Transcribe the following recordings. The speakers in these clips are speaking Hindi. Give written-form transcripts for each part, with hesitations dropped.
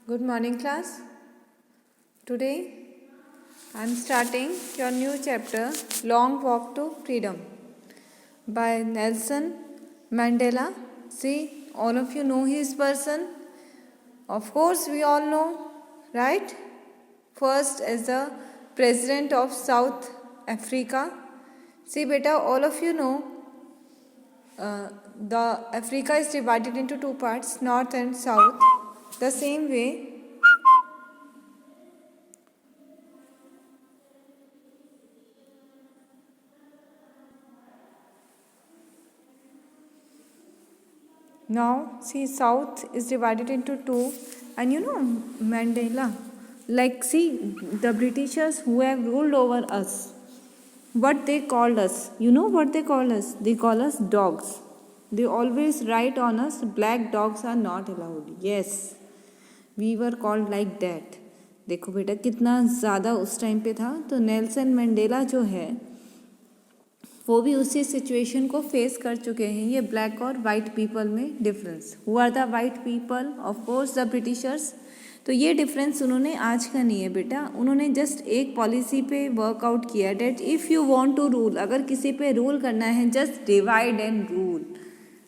Good morning, class. Today I am starting your new chapter, Long Walk to Freedom, by Nelson Mandela. See, all of you know his person. Of course, we all know, right? First, as the president of South Africa. See, beta, all of you know the Africa is divided into two parts, North and South. The same way, now see, South is divided into two, and you know Mandela, like see, the Britishers who have ruled over us, what they called us, you know what they call us? They call us dogs. They always write on us, black dogs are not allowed. Yes, we were called like that. देखो बेटा कितना ज़्यादा उस टाइम पे था. तो नेल्सन मंडेला जो है वो भी उसी सिचुएशन को फेस कर चुके हैं. ये ब्लैक और वाइट पीपल में difference. Who are the white people? Of course the Britishers. तो ये डिफरेंस उन्होंने आज का नहीं है बेटा. उन्होंने जस्ट एक पॉलिसी पे वर्कआउट किया that if you want to rule, अगर किसी पे रूल करना है just divide and rule.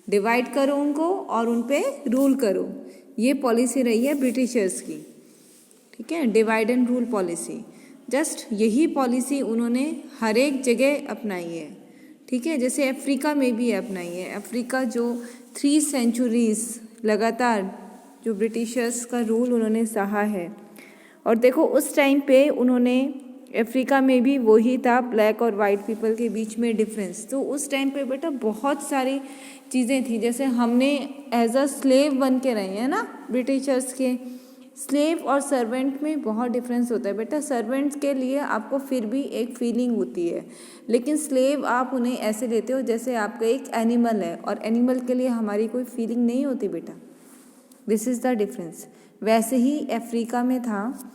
Divide करो उनको और उन पे रूल करो. ये पॉलिसी रही है ब्रिटिशर्स की. ठीक है, divide and rule policy. Just यही पॉलिसी उन्होंने हर एक जगह अपनाई है. ठीक है, जैसे अफ्रीका में भी अपनाई है. अफ्रीका जो 3 सेंचुरीज लगातार जो ब्रिटिशर्स का रूल उन्होंने सहा है. और देखो उस टाइम पे उन्होंने अफ्रीका में भी वही था, ब्लैक और वाइट पीपल के बीच में डिफरेंस. तो उस टाइम पे बेटा बहुत सारी चीज़ें थी. जैसे हमने एज अ स्लेव बन के रहे हैं ना ब्रिटिशर्स के. स्लेव और सर्वेंट में बहुत डिफरेंस होता है बेटा. सर्वेंट्स के लिए आपको फिर भी एक फीलिंग होती है, लेकिन स्लेव आप उन्हें ऐसे लेते हो जैसे आपका एक एनिमल है, और एनिमल के लिए हमारी कोई फीलिंग नहीं होती बेटा. This is the difference. वैसे ही अफ्रीका में था,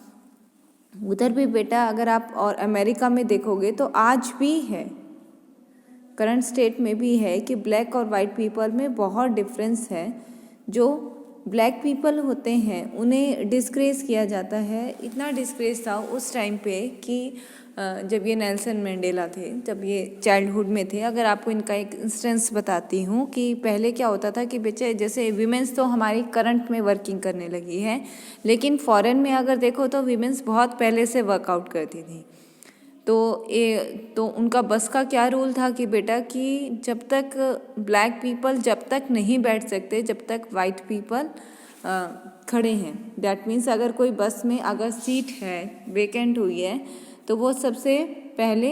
उधर भी बेटा अगर आप और अमेरिका में देखोगे तो आज भी है, करंट स्टेट में भी है कि ब्लैक और वाइट पीपल में बहुत डिफरेंस है. जो ब्लैक पीपल होते हैं उन्हें डिस्क्रेज किया जाता है. इतना डिस्क्रेज था उस टाइम पे कि जब ये नेल्सन मंडेला थे, जब ये चाइल्डहुड में थे. अगर आपको इनका एक इंस्टेंस बताती हूँ कि पहले क्या होता था कि बच्चे जैसे वीमेंस तो हमारी करंट में वर्किंग करने लगी है, लेकिन फॉरेन में अगर देखो तो वीमेंस बहुत पहले से वर्कआउट करती थी. तो उनका बस का क्या रूल था कि बेटा कि जब तक ब्लैक पीपल जब तक नहीं बैठ सकते जब तक वाइट पीपल खड़े हैं. दैट मीन्स अगर कोई बस में अगर सीट है वेकेंट हुई है तो वो सबसे पहले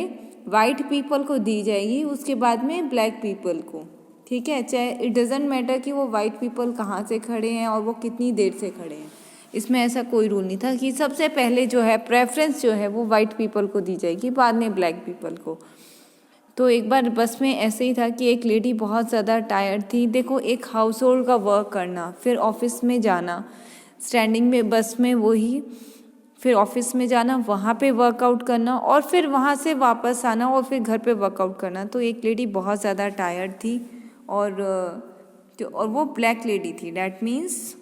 वाइट पीपल को दी जाएगी, उसके बाद में ब्लैक पीपल को. ठीक है, चाहे इट डजेंट मैटर कि वो वाइट पीपल कहाँ से खड़े हैं और वो कितनी देर से खड़े हैं. इसमें ऐसा कोई रूल नहीं था कि सबसे पहले जो है प्रेफरेंस जो है वो वाइट पीपल को दी जाएगी, बाद में ब्लैक पीपल को. तो एक बार बस में ऐसे ही था कि एक लेडी बहुत ज़्यादा टायर्ड थी. देखो एक हाउस होल्ड का वर्क करना, फिर ऑफिस में जाना, स्टैंडिंग में बस में वही, फिर ऑफिस में जाना, वहाँ पे वर्कआउट करना, और फिर वहाँ से वापस आना और फिर घर पे वर्कआउट करना. तो एक लेडी बहुत ज़्यादा टायर्ड थी और वो ब्लैक लेडी थी. डैट मीन्स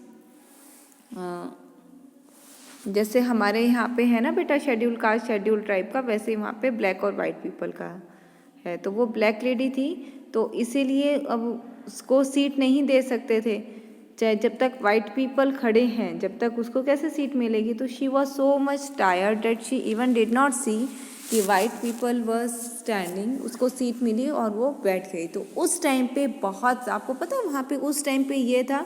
जैसे हमारे यहाँ पे है ना बेटा शेड्यूल कास्ट शेड्यूल ट्राइब का, वैसे ही वहाँ पे ब्लैक और वाइट पीपल का है. तो वो ब्लैक लेडी थी, तो इसीलिए अब उसको सीट नहीं दे सकते थे. चाहे जब तक वाइट पीपल खड़े हैं जब तक उसको कैसे सीट मिलेगी. तो she was so much tired that she even did not see कि वाइट पीपल वॉज स्टैंडिंग. उसको सीट मिली और वो बैठ गई. तो उस टाइम पे बहुत, आपको पता है वहाँ पे उस टाइम पे ये था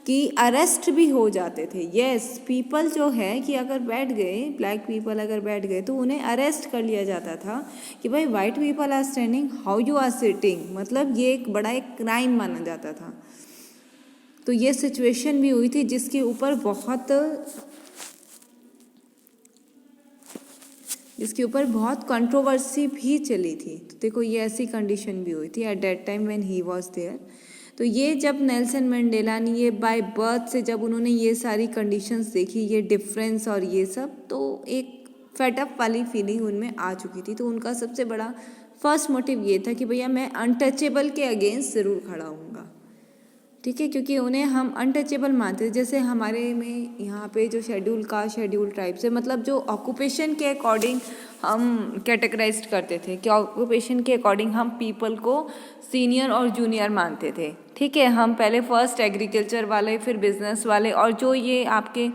कि अरेस्ट भी हो जाते थे. यस, पीपल जो है कि अगर बैठ गए, ब्लैक पीपल अगर बैठ गए तो उन्हें अरेस्ट कर लिया जाता था कि भाई white people are standing, how you are sitting. मतलब ये एक बड़ा एक क्राइम माना जाता था. तो ये सिचुएशन भी हुई थी जिसके ऊपर बहुत कंट्रोवर्सी भी चली थी. तो देखो ये ऐसी कंडीशन भी हुई थी at that time when he was there. तो ये जब नेल्सन मंडेला ने ये बाय बर्थ से जब उन्होंने ये सारी कंडीशंस देखी, ये डिफरेंस और ये सब, तो एक फेटअप वाली फीलिंग उनमें आ चुकी थी. तो उनका सबसे बड़ा फर्स्ट मोटिव ये था कि भैया मैं अनटचेबल के अगेंस्ट ज़रूर खड़ा हूँगा. ठीक है, क्योंकि उन्हें हम अनटचेबल मानते थे। जैसे हमारे में यहाँ पे जो शेड्यूल कास्ट शेड्यूल ट्राइब्स है, मतलब जो ऑक्यूपेशन के अकॉर्डिंग हम कैटेगराइज करते थे कि ऑक्यूपेशन के अकॉर्डिंग हम पीपल को सीनियर और जूनियर मानते थे। ठीक है, हम पहले फर्स्ट एग्रीकल्चर वाले, फिर बिजनेस वाले, और जो ये आपके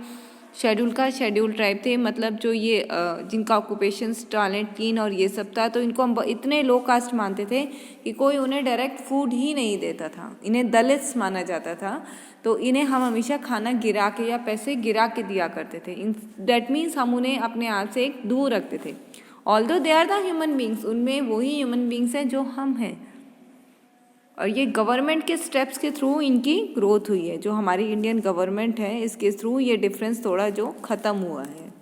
शेड्यूल का शेड्यूल ट्राइब थे, मतलब जो ये जिनका ऑक्यूपेशंस टैलेंट कीन और ये सब था, तो इनको हम इतने लो कास्ट मानते थे कि कोई उन्हें डायरेक्ट फूड ही नहीं देता था, इन्हें दलित्स माना जाता था। तो इन्हें हम हमेशा खाना गिरा के या पैसे गिरा के दिया करते थे। इन दैट मीन्स हम उन्हें अपने आप से एक दूर रखते थे। Although they are the human beings, उनमें वही ह्यूमन बींग्स हैं जो हम हैं। और ये गवर्नमेंट के स्टेप्स के थ्रू इनकी ग्रोथ हुई है। जो हमारी इंडियन गवर्नमेंट है, इसके थ्रू ये डिफरेंस थोड़ा जो ख़त्म हुआ है।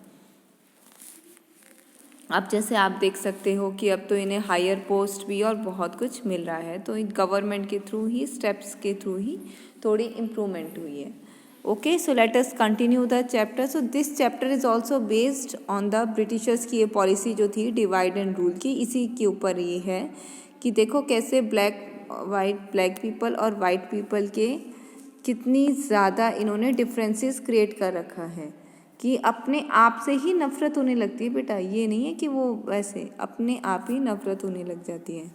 अब जैसे आप देख सकते हो कि अब तो इन्हें हायर पोस्ट भी और बहुत कुछ मिल रहा है। तो इन गवर्नमेंट के थ्रू ही, स्टेप्स के थ्रू ही थोड़ी इम्प्रूवमेंट हुई है। Okay, so let us continue the chapter. So this chapter is also based on the Britishers की ये पॉलिसी जो थी डिवाइड एंड रूल की। इसी के ऊपर ये है कि देखो कैसे ब्लैक पीपल और वाइट पीपल के कितनी ज़्यादा इन्होंने डिफरेंसेस क्रिएट कर रखा है कि अपने आप से ही नफ़रत होने लगती है। बेटा ये नहीं है कि वो वैसे अपने आप ही नफ़रत होने लग जाती है।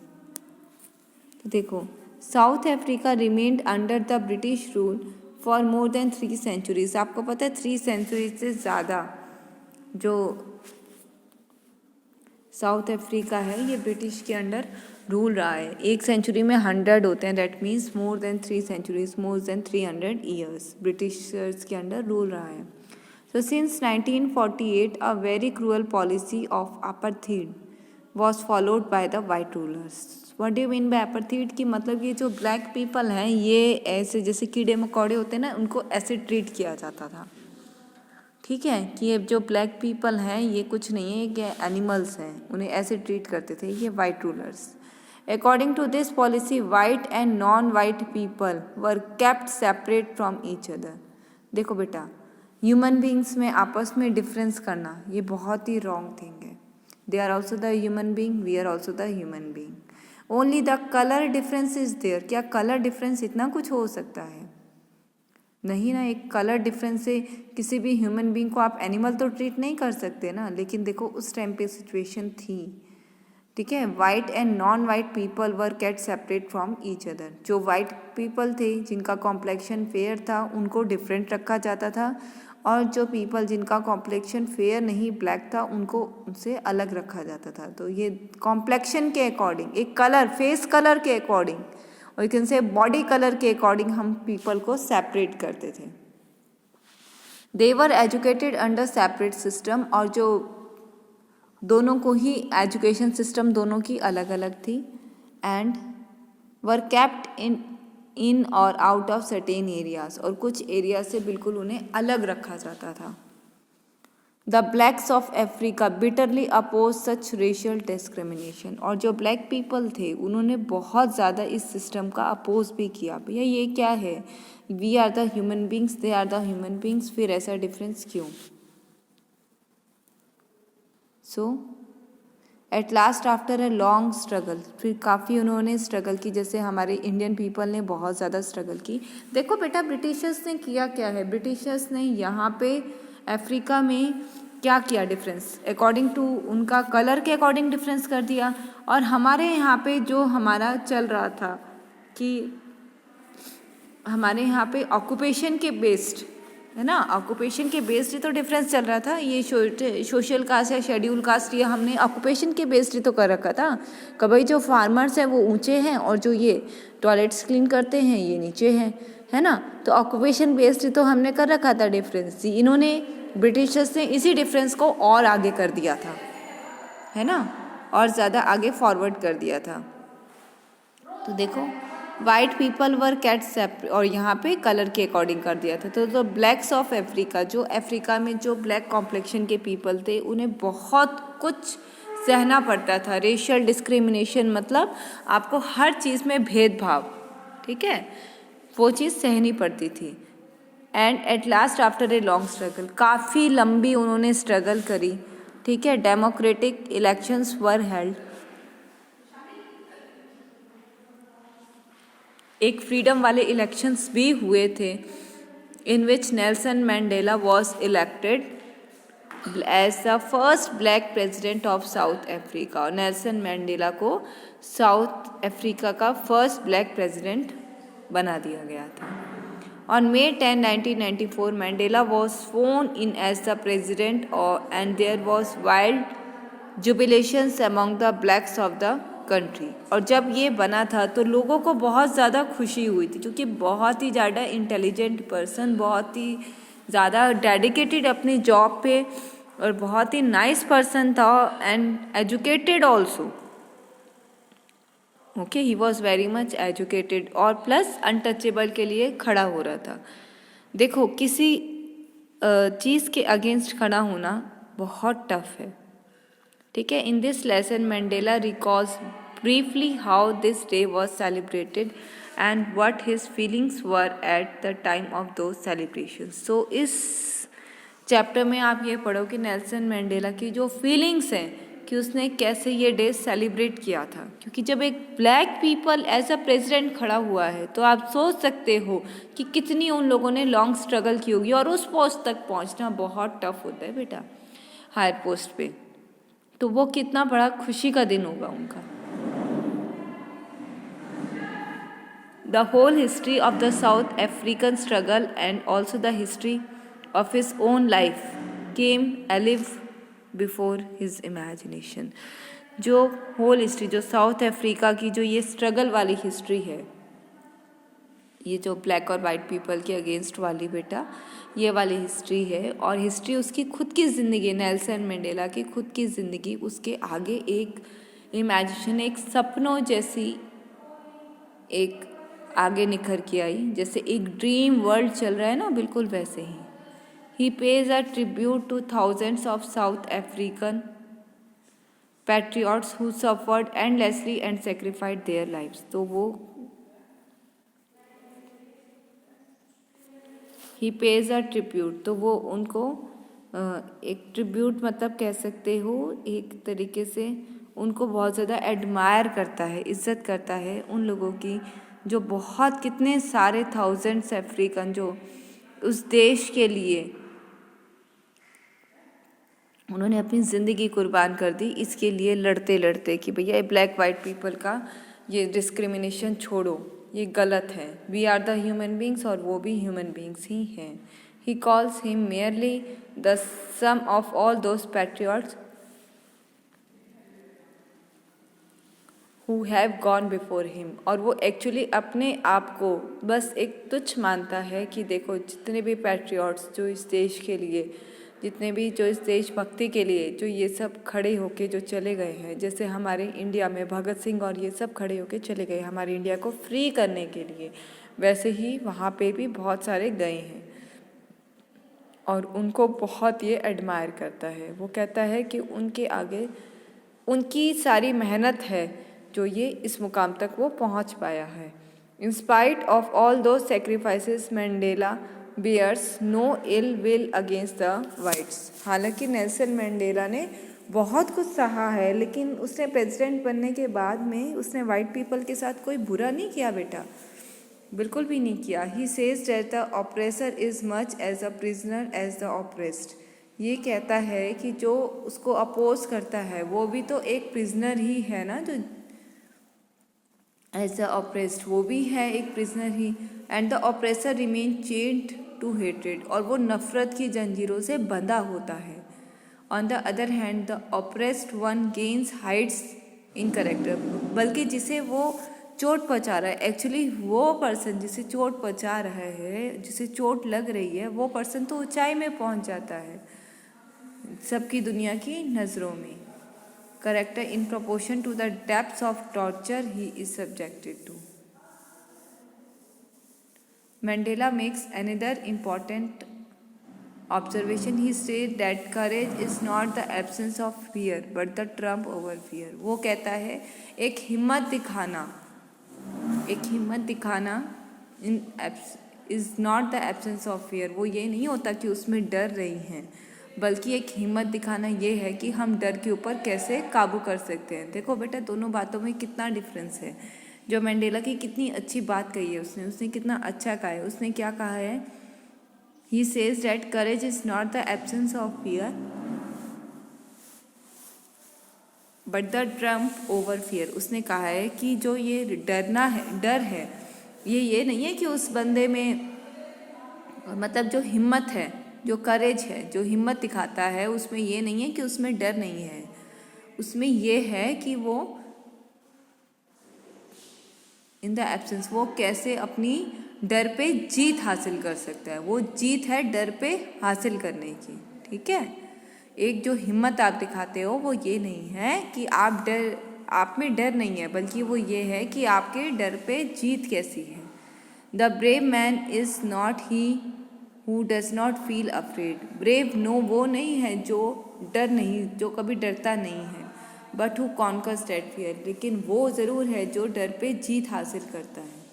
तो देखो, South Africa remained under the British rule for more than 3 centuries. आपको पता है 3 सेंचुरीज से ज़्यादा जो साउथ अफ्रीका है ये ब्रिटिश के अंडर रूल रहा है। 1 सेंचुरी में 100 होते हैं, that means more than 3 centuries, more than 300 years Britishers के अंडर रूल रहा है। So since 1948, a very cruel policy of apartheid was followed by the white rulers. What do you mean by apartheid? कि मतलब ये जो ब्लैक पीपल हैं ये ऐसे जैसे कीड़े मकोड़े होते हैं ना, उनको ऐसे ट्रीट किया जाता था। ठीक है, कि ये जो ब्लैक पीपल हैं ये कुछ नहीं है, ये एनिमल्स हैं, उन्हें ऐसे ट्रीट करते थे ये white rulers. According to this policy white and non white people were kept separate from each other. देखो बेटा, ह्यूमन बींग्स में आपस में डिफरेंस करना ये बहुत ही रॉन्ग थिंग है। They are also the human being, we are also the human being. Only the colour difference is there. क्या कलर डिफरेंस इतना कुछ हो सकता है? नहीं ना, एक कलर डिफरेंस से किसी भी ह्यूमन बींग को आप एनिमल तो ट्रीट नहीं कर सकते ना। लेकिन देखो उस टाइम पे सिचुएशन थी। ठीक है, white and non white people were kept separate from each other. जो वाइट पीपल थे जिनका कॉम्प्लेक्शन फेयर था उनको डिफरेंट रखा जाता था, और जो पीपल जिनका कॉम्प्लेक्शन फेयर नहीं ब्लैक था उनको उनसे अलग रखा जाता था। तो ये कॉम्प्लेक्शन के अकॉर्डिंग, एक कलर, फेस कलर के अकॉर्डिंग, और you can say body colour के अकॉर्डिंग हम पीपल को सेपरेट करते थे। दे वर एजुकेटेड अंडर सेपरेट सिस्टम, और जो दोनों को ही एजुकेशन सिस्टम दोनों की अलग अलग थी। एंड वर केप्ट इन और आउट ऑफ सर्टेन एरियाज, और कुछ एरिया से बिल्कुल उन्हें अलग रखा जाता था। The blacks of Africa bitterly oppose such racial discrimination, और जो ब्लैक पीपल थे उन्होंने बहुत ज़्यादा इस सिस्टम का अपोज भी किया। भैया ये क्या है, we are the human beings, they are the human beings, फिर ऐसा डिफरेंस क्यों? So at last after a long struggle, फिर काफ़ी उन्होंने स्ट्रगल की, जैसे हमारे इंडियन पीपल ने बहुत ज़्यादा स्ट्रगल की। देखो बेटा, ब्रिटिशर्स ने किया क्या है, ब्रिटिशर्स ने यहाँ पे अफ्रीका में क्या किया डिफरेंस, अकॉर्डिंग टू उनका कलर के अकॉर्डिंग डिफरेंस कर दिया। और हमारे यहाँ पे जो हमारा चल रहा था कि हमारे यहाँ पे ऑक्यूपेशन के बेस्ड है ना, ऑक्यूपेशन के बेस्ड ही तो डिफरेंस चल रहा था। ये सोशल कास्ट या शेड्यूल कास्ट, ये हमने ऑक्यूपेशन के बेस्ड ही तो कर रखा था कि भाई जो फार्मर्स हैं वो ऊंचे हैं और जो ये टॉयलेट्स क्लीन करते हैं ये नीचे हैं, है ना। तो ऑक्यूपेशन बेस्ड ही तो हमने कर रखा था डिफरेंस। इन्होंने ब्रिटिशर्स ने इसी डिफरेंस को और आगे कर दिया था, है ना, और ज़्यादा आगे फॉरवर्ड कर दिया था। तो देखो, white people were kept separate, और यहाँ पे कलर के अकॉर्डिंग कर दिया था। तो ब्लैक्स ऑफ अफ्रीका, जो अफ्रीका में जो ब्लैक कॉम्प्लेक्शन के पीपल थे उन्हें बहुत कुछ सहना पड़ता था। रेशियल डिस्क्रिमिनेशन मतलब आपको हर चीज़ में भेदभाव, ठीक है, वो चीज़ सहनी पड़ती थी। And eight last after a long struggle, काफ़ी लंबी उन्होंने स्ट्रगल करी, ठीक है। डेमोक्रेटिक इलेक्शंस वर हेल्ड, एक फ्रीडम वाले इलेक्शंस भी हुए थे in which Nelson Mandela was elected as the first black president of South Africa. और नेल्सन मंडेला को साउथ अफ्रीका का फर्स्ट ब्लैक प्रेसिडेंट बना दिया गया था. On May 10, 1994, Mandela was sworn in as the president and there was wild jubilations among the blacks of the country. और जब ये बना था तो लोगों को बहुत ज़्यादा खुशी हुई थी क्योंकि बहुत ही ज़्यादा इंटेलिजेंट पर्सन, बहुत ही ज़्यादा डेडिकेटेड अपनी जॉब पे और बहुत ही नाइस पर्सन था and educated also. Okay, he was very much educated और प्लस अनटचेबल के लिए खड़ा हो रहा था. देखो, किसी चीज़ के अगेंस्ट खड़ा होना बहुत टफ है. ठीक है. In this lesson Mandela recalls briefly how this day was celebrated and what his feelings were at the time of दो सेलिब्रेशन. सो इस चैप्टर में आप ये पढ़ो कि नेल्सन मंडेला की जो फीलिंग्स हैं कि उसने कैसे ये डे सेलिब्रेट किया था. क्योंकि जब एक black people as a president खड़ा हुआ है तो आप सोच सकते हो कि कितनी उन लोगों ने लॉन्ग स्ट्रगल की होगी और उस पोस्ट तक पहुंचना बहुत टफ होता है बेटा, हायर पोस्ट पे. तो वो कितना बड़ा खुशी का दिन होगा उनका. The whole history of the South African struggle and also the history of his own life came alive before his imagination. जो होल हिस्ट्री, जो साउथ अफ्रीका की जो ये स्ट्रगल वाली हिस्ट्री है, ये जो ब्लैक और वाइट पीपल के अगेंस्ट वाली बेटा, ये वाली हिस्ट्री है. और हिस्ट्री उसकी खुद की ज़िंदगी, नेल्सन मंडेला की खुद की ज़िंदगी, उसके आगे एक इमेजिनेशन, एक सपनों जैसी एक आगे निखर के आई. जैसे एक ड्रीम वर्ल्ड चल रहा है ना, बिल्कुल वैसे ही. He pays a tribute to thousands of South African patriots who suffered endlessly and sacrificed their lives. तो वो he pays a tribute, तो वो उनको एक ट्रिब्यूट मतलब कह सकते हो, एक तरीके से उनको बहुत ज़्यादा एडमायर करता है, इज्जत करता है उन लोगों की जो बहुत कितने सारे थाउजेंड्स अफ्रीकन जो उस देश के लिए उन्होंने अपनी ज़िंदगी कुर्बान कर दी, इसके लिए लड़ते लड़ते कि भैया ब्लैक वाइट पीपल का ये डिस्क्रिमिनेशन छोड़ो, ये गलत है. We are the human beings और वो भी ह्यूमन बींग्स ही हैं. He calls him merely the sum of all those patriots who have gone before him. और वो एक्चुअली अपने आप को बस एक तुच्छ मानता है कि देखो जितने भी पैट्रियट्स जो इस देश के लिए, जितने भी जो इस देशभक्ति के लिए जो ये सब खड़े होके जो चले गए हैं, जैसे हमारे इंडिया में भगत सिंह और ये सब खड़े होके चले गए हमारे इंडिया को फ्री करने के लिए, वैसे ही वहाँ पे भी बहुत सारे गए हैं और उनको बहुत ये एडमायर करता है. वो कहता है कि उनके आगे उनकी सारी मेहनत है जो ये इस मुकाम तक वो पहुँच पाया है. इन स्पाइट ऑफ ऑल दो sacrifices Mandela bears no ill will against the whites. हालांकि नेल्सन मंडेला ने बहुत कुछ सहा है, लेकिन उसने प्रेसिडेंट बनने के बाद में उसने वाइट पीपल के साथ कोई बुरा नहीं किया बेटा, बिल्कुल भी नहीं किया. He says that the oppressor is much as a prisoner as the oppressed. ये कहता है कि जो उसको अपोज करता है वो भी तो एक प्रिजनर ही है ना, जो एज द ऑपरेस्ड वो भी है एक प्रिजनर ही. And the oppressor remain chained to hatred, और वो नफरत की जंजीरों से बंधा होता है. On the other hand the oppressed one gains heights in character. बल्कि जिसे वो चोट पहुँचा रहा है, एक्चुअली वो पर्सन जिसे चोट पहुँचा रहा है, जिसे चोट लग रही है, वो पर्सन तो ऊंचाई में पहुँच जाता है सबकी दुनिया की नज़रों में. Character in proportion to the depths of torture he is subjected to. Mandela makes another important observation. He said that courage is not the absence of fear but the trump over fear. वो कहता है एक हिम्मत दिखाना is not the absence of fear. वो ये नहीं होता कि उसमें डर रही हैं, बल्कि एक हिम्मत दिखाना ये है कि हम डर के ऊपर कैसे काबू कर सकते हैं. देखो बेटा, दोनों बातों में कितना डिफरेंस है. जो मंडेला की कितनी अच्छी बात कही है उसने कितना अच्छा कहा है। उसने क्या कहा है? He says that courage is not the absence of fear but the Trump over fear. उसने कहा है कि जो ये डर है ये नहीं है कि उस बंदे में, मतलब जो हिम्मत है, जो करेज है, जो हिम्मत दिखाता है, उसमें ये नहीं है कि उसमें डर नहीं है। उसमें ये है कि वो इन द एब्सेंस, वो कैसे अपनी डर पे जीत हासिल कर सकता है। वो जीत है डर पे हासिल करने की। ठीक है, एक जो हिम्मत आप दिखाते हो वो ये नहीं है कि आप में डर नहीं है, बल्कि वो ये है कि आपके डर पे जीत कैसी है। The brave man is not he who does not feel afraid. Brave वो नहीं है जो कभी डरता नहीं है, but who conquers that fear, लेकिन वो ज़रूर है जो डर पे जीत हासिल करता है।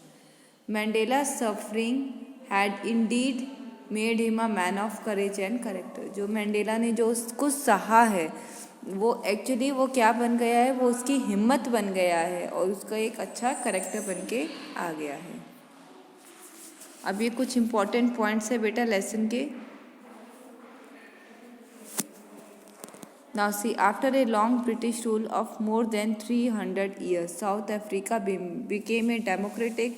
Mandala suffering had Indeed made him a man of courage and character. जो मैंडेला ने जो कुछ सहा है वो एक्चुअली वो क्या बन गया है, वो उसकी हिम्मत बन गया है और उसका एक अच्छा करेक्टर बन के आ गया है। अब ये कुछ इम्पॉर्टेंट पॉइंट्स है बेटा लेसन के। Now see, after a long British rule of more than 300 years, South Africa became a democratic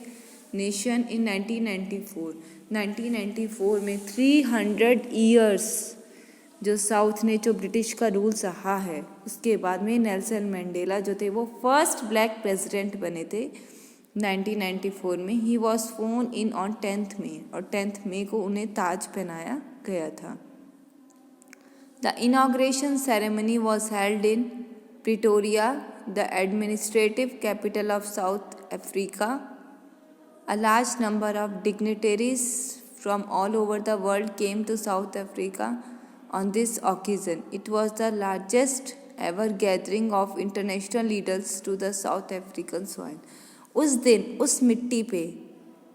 nation in 1994. 1994 में 300 years जो साउथ ने जो ब्रिटिश का रूल सहा है, उसके बाद में नेल्सन मंडेला जो थे वो फर्स्ट ब्लैक प्रेसिडेंट बने थे 1994 में। He was स्worn in on 10th मई, और 10th मई को उन्हें ताज पहनाया गया था। The inauguration ceremony was held in Pretoria, the administrative capital of South Africa. A large number of dignitaries from all over the world came to South Africa on this occasion. It was the largest ever gathering of international leaders to the South African soil. उस दिन उस मिट्टी पे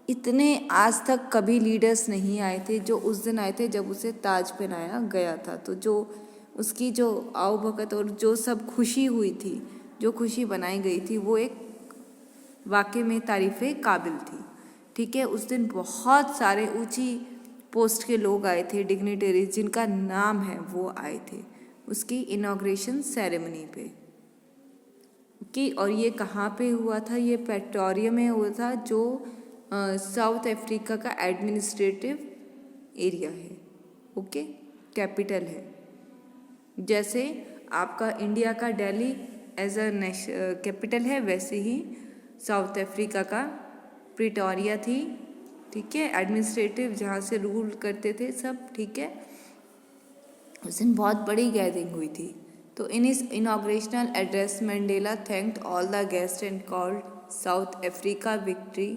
इतने आज तक कभी लीडर्स नहीं आए थे जो उस दिन आए थे जब उसे ताज पहनाया गया था। तो जो उसकी जो आवभगत और जो सब खुशी हुई थी, जो खुशी बनाई गई थी, वो एक वाकई में तारीफ़े काबिल थी। ठीक है, उस दिन बहुत सारे ऊंची पोस्ट के लोग आए थे, डिग्निटरीज जिनका नाम है वो आए थे उसकी इनॉग्रेशन सेरेमनी पे कि, और ये कहाँ पे हुआ था? ये प्रेटोरिया में हुआ था, जो साउथ अफ्रीका का एडमिनिस्ट्रेटिव एरिया है। ओके, कैपिटल है। जैसे आपका इंडिया का दिल्ली एज अ कैपिटल है, वैसे ही साउथ अफ्रीका का प्रिटोरिया थी। ठीक है, एडमिनिस्ट्रेटिव जहाँ से रूल करते थे सब। ठीक है, उस दिन बहुत बड़ी गैदरिंग हुई थी। तो इन इस inaugural address Mandela thanked all the guest and called South Africa victory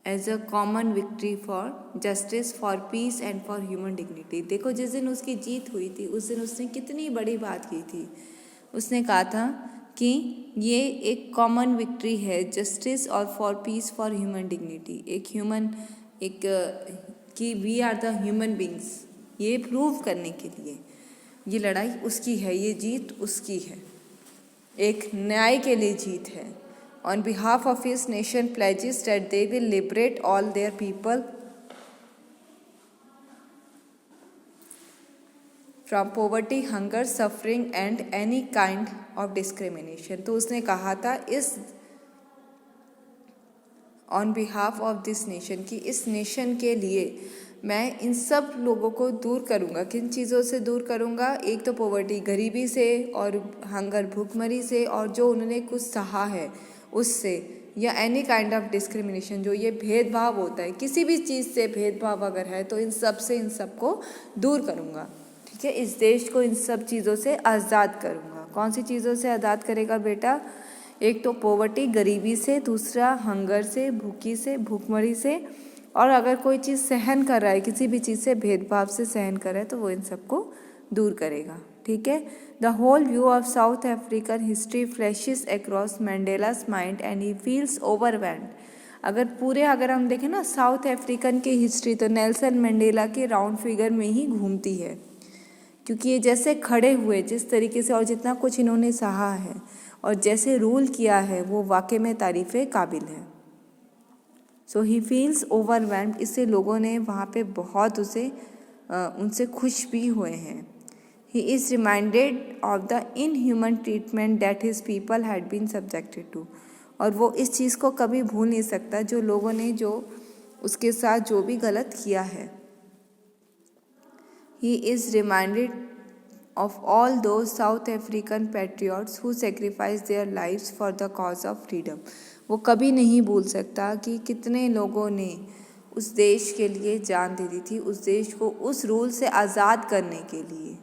as a common victory for justice, for peace and for human dignity. देखो, जिस दिन उसकी जीत हुई थी उस दिन उसने कितनी बड़ी बात की थी। उसने कहा था कि ये एक कॉमन विक्ट्री है, जस्टिस और for peace, for human dignity. कि we are the human beings, ये प्रूव करने के लिए ये लड़ाई उसकी है, ये जीत उसकी है, एक न्याय के लिए जीत है। On behalf of his nation pledges that they will liberate all their people from poverty, hunger, suffering and any kind of discrimination। तो उसने कहा था on behalf of this nation, कि इस नेशन के लिए मैं इन सब लोगों को दूर करूँगा। किन चीज़ों से दूर करूँगा? एक तो पॉवर्टी, गरीबी से, और हंगर, भूखमरी से, और जो उन्होंने कुछ सहा है उससे, या एनी काइंड ऑफ डिस्क्रिमिनेशन, जो ये भेदभाव होता है, किसी भी चीज़ से भेदभाव अगर है तो इन सब को दूर करूँगा। ठीक है, इस देश को इन सब चीज़ों से आज़ाद करूँगा। कौन सी चीज़ों से आज़ाद करेगा बेटा? एक तो पॉवर्टी, गरीबी से, दूसरा हंगर से, भूखी से, भूखमरी से, और अगर कोई चीज़ सहन कर रहा है, किसी भी चीज़ से भेदभाव से सहन कर रहा है, तो वो इन सबको दूर करेगा। ठीक है, the whole view of South African history flashes across Mandela's mind and he feels overwhelmed. अगर हम देखें ना साउथ अफ्रीकन की हिस्ट्री, तो नेल्सन मंडेला के राउंड फिगर में ही घूमती है, क्योंकि ये जैसे खड़े हुए जिस तरीके से और जितना कुछ इन्होंने सहा है और जैसे रूल किया है वो वाकई में तारीफ़ काबिल है। सो ही फील्स ओवरवेल्म्ड, इससे लोगों ने वहाँ पे बहुत उनसे खुश भी हुए हैं। He is reminded of the inhuman treatment that his people had been subjected to, और वो इस चीज़ को कभी भूल नहीं सकता जो लोगों ने जो उसके साथ जो भी गलत किया है। ही is reminded of all those South African patriots who sacrificed their lives for the cause of freedom. वो कभी नहीं भूल सकता कि कितने लोगों ने उस देश के लिए जान दे दी थी, उस देश को उस रूल से आज़ाद करने के लिए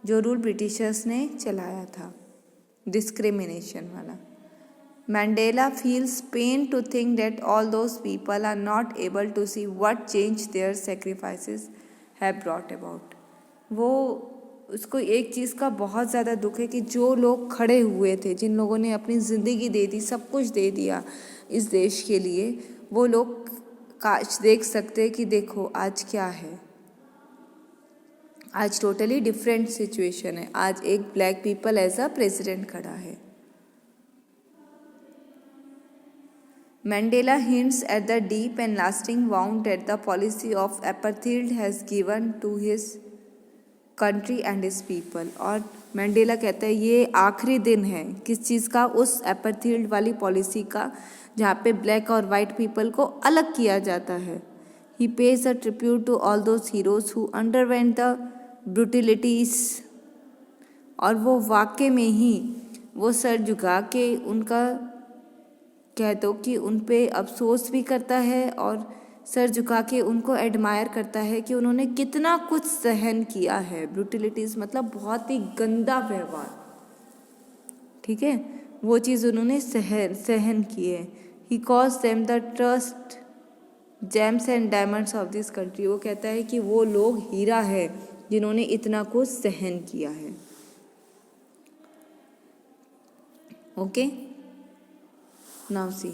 जो रूल ब्रिटिशर्स ने चलाया था, डिस्क्रिमिनेशन वाला। Mandela feels pain to think that all those people are not able to see what change their sacrifices have brought about. वो उसको एक चीज़ का बहुत ज़्यादा दुख है कि जो लोग खड़े हुए थे, जिन लोगों ने अपनी ज़िंदगी दे दी, सब कुछ दे दिया इस देश के लिए, वो लोग काश देख सकते कि देखो आज क्या है। आज टोटली डिफरेंट सिचुएशन है। आज एक black people as a president खड़ा है। Mandela hints at the deep and lasting wound that the policy of apartheid has given to his country and his people. और मैंडेला कहता है ये आखिरी दिन है किस चीज़ का, उस apartheid वाली पॉलिसी का जहाँ पे ब्लैक और वाइट पीपल को अलग किया जाता है। He pays a tribute to all those heroes who underwent the brutalities, और वो वाकई में ही वो सर झुका के उनका कह दो कि उन पे अफसोस भी करता है और सर झुका के उनको एडमायर करता है कि उन्होंने कितना कुछ सहन किया है। ब्रूटिलिटीज़ मतलब बहुत ही गंदा व्यवहार, ठीक है, वो चीज़ उन्होंने सहन की है। He calls them the trust gems and diamonds of this country. वो कहता है कि वो लोग हीरा है जिन्होंने इतना कुछ सहन किया है। ओके, नाउ सी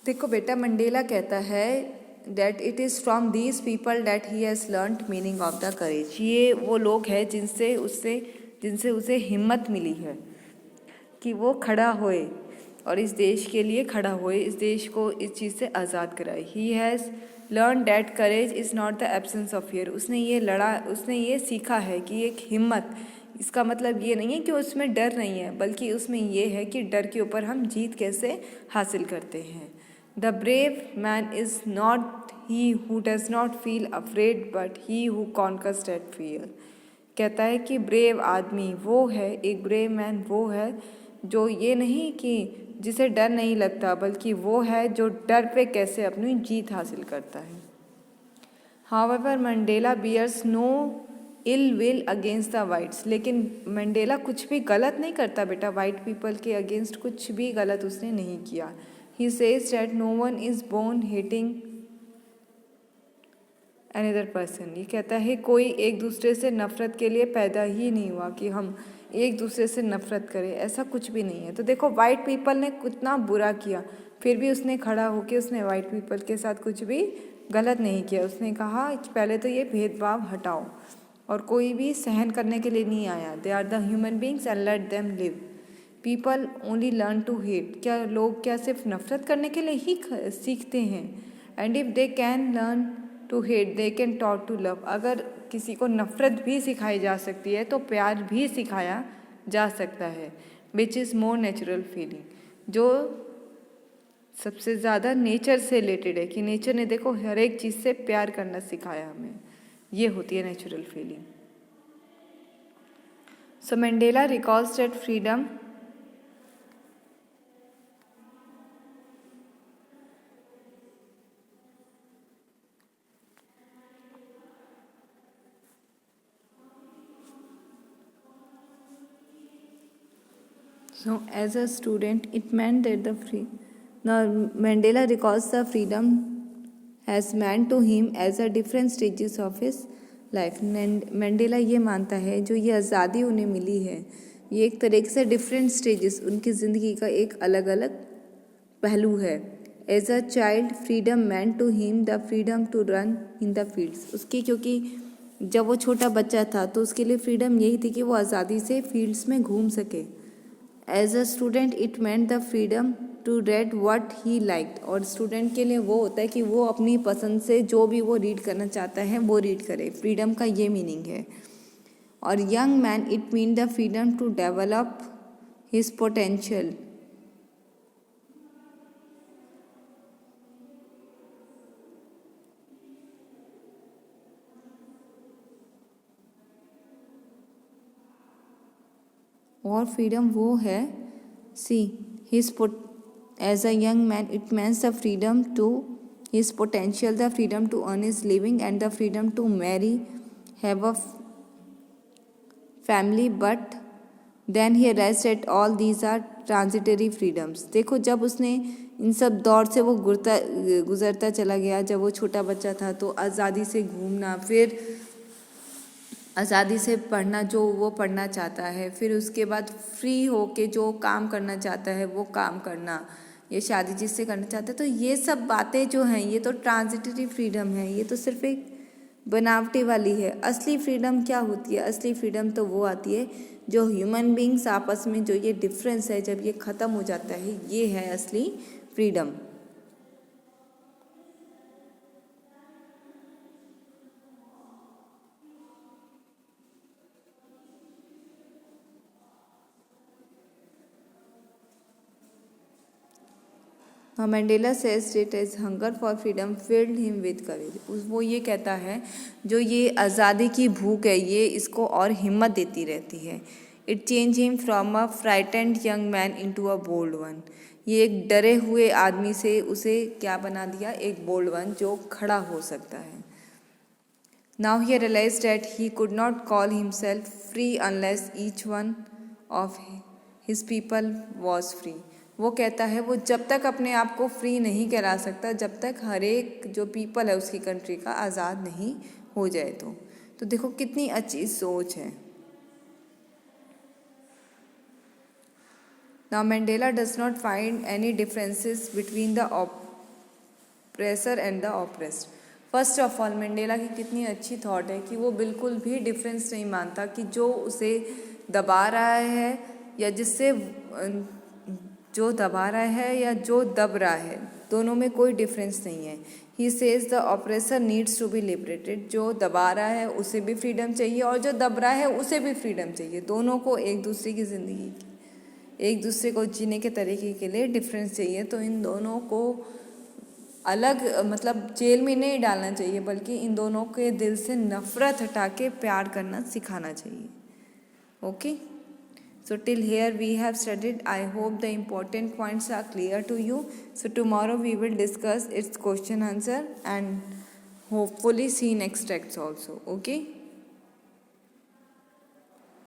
देखो बेटा, मंडेला कहता है that it is from these people that he has learned meaning of the courage. ये वो लोग हैं जिनसे उसे हिम्मत मिली है कि वो खड़ा होए और इस देश के लिए खड़ा होए, इस देश को इस चीज़ से आज़ाद कराए। He has learn that courage is not the absence of fear. उसने ये सीखा है कि एक हिम्मत, इसका मतलब ये नहीं है कि उसमें डर नहीं है, बल्कि उसमें ये है कि डर के ऊपर हम जीत कैसे हासिल करते हैं। The brave man is not he who does not feel afraid but he who conquers that fear. कहता है कि ब्रेव आदमी वो है, एक ब्रेव मैन वो है जो ये नहीं कि जिसे डर नहीं लगता, बल्कि वो है जो डर पे कैसे अपनी जीत हासिल करता है। However Mandela bears no ill will against the whites. लेकिन मंडेला कुछ भी गलत नहीं करता बेटा, वाइट पीपल के अगेंस्ट कुछ भी गलत उसने नहीं किया। He says that no one is born hating another person. ये कहता है कोई एक दूसरे से नफ़रत के लिए पैदा ही नहीं हुआ कि हम एक दूसरे से नफ़रत करें, ऐसा कुछ भी नहीं है। तो देखो वाइट पीपल ने कितना बुरा किया, फिर भी उसने खड़ा होकर उसने वाइट पीपल के साथ कुछ भी गलत नहीं किया। उसने कहा कि पहले तो ये भेदभाव हटाओ, और कोई भी सहन करने के लिए नहीं आया। They are the human beings and let them live. People only learn to hate. क्या लोग क्या सिर्फ नफ़रत करने के लिए ही सीखते हैं? And if they can learn to hate they can taught to love. अगर किसी को नफ़रत भी सिखाई जा सकती है तो प्यार भी सिखाया जा सकता है, which is more natural feeling, जो सबसे ज़्यादा नेचर से रिलेटेड है कि नेचर ने देखो हर एक चीज़ से प्यार करना सिखाया हमें, ये होती है natural feeling. So Mandela recalls that freedom So, as a student, it meant that Mandela recalls the freedom has meant to him as a different stages of his life. Mandela ये मानता है जो ये आज़ादी उन्हें मिली है, ये एक तरीके से डिफरेंट स्टेजेस उनकी ज़िंदगी का एक अलग अलग पहलू है। As a child freedom meant to him the freedom to run in the fields. उसकी क्योंकि जब वो छोटा बच्चा था तो उसके लिए फ्रीडम यही थी कि वो आज़ादी से फील्ड्स में घूम सके। As a student it meant the freedom to read what he liked। और स्टूडेंट के लिए वो होता है कि वो अपनी पसंद से जो भी वो रीड करना चाहता है वो रीड करे। फ्रीडम का ये मीनिंग है। और young man it mean the freedom to develop his potential. और फ्रीडम वो है, see his as a young man it means the freedom to his potential, the freedom to earn his living and the freedom to marry, have a family, but then he rest at all these are transitory freedoms. देखो जब उसने इन सब दौर से वो गुजरता चला गया, जब वो छोटा बच्चा था तो आज़ादी से घूमना, फिर आज़ादी से पढ़ना जो वो पढ़ना चाहता है, फिर उसके बाद फ्री हो के जो काम करना चाहता है वो काम करना, ये शादी जिससे करना चाहता है। तो ये सब बातें जो हैं ये तो ट्रांजिटरी फ्रीडम है, ये तो सिर्फ एक बनावटी वाली है। असली फ्रीडम क्या होती है? असली फ्रीडम तो वो आती है जो ह्यूमन बींग्स आपस में जो ये डिफरेंस है जब ये ख़त्म हो जाता है, ये है असली freedom. Mandela says that is hunger for freedom filled him with courage. वो ये कहता है जो ये आज़ादी की भूख है ये इसको और हिम्मत देती रहती है। It change him from a frightened young man into a bold one. ये एक डरे हुए आदमी से उसे क्या बना दिया? एक बोल्ड वन जो खड़ा हो सकता है। Now he realise that he could not call himself free unless each one of his people was free. वो कहता है वो जब तक अपने आप को फ्री नहीं कहला सकता जब तक हर एक जो पीपल है उसकी कंट्री का आज़ाद नहीं हो जाए। तो देखो कितनी अच्छी सोच है। Now mandala does not find any differences between the oppressor and the oppressed. First of all mandala की कितनी अच्छी थॉट है कि वो बिल्कुल भी डिफरेंस नहीं मानता कि जो उसे दबा रहा है या जिससे जो दबा रहा है या जो दब रहा है, दोनों में कोई डिफरेंस नहीं है। He says the oppressor needs to be liberated. जो दबा रहा है उसे भी फ्रीडम चाहिए और जो दब रहा है उसे भी फ्रीडम चाहिए। दोनों को एक दूसरे की ज़िंदगी एक दूसरे को जीने के तरीके के लिए डिफरेंस चाहिए। तो इन दोनों को अलग मतलब जेल में नहीं डालना चाहिए बल्कि इन दोनों के दिल से नफ़रत हटा के प्यार करना सिखाना चाहिए। Okay, so till here we have studied. I hope the important points are clear to you. So tomorrow we will discuss its question answer and hopefully see next text also. Okay.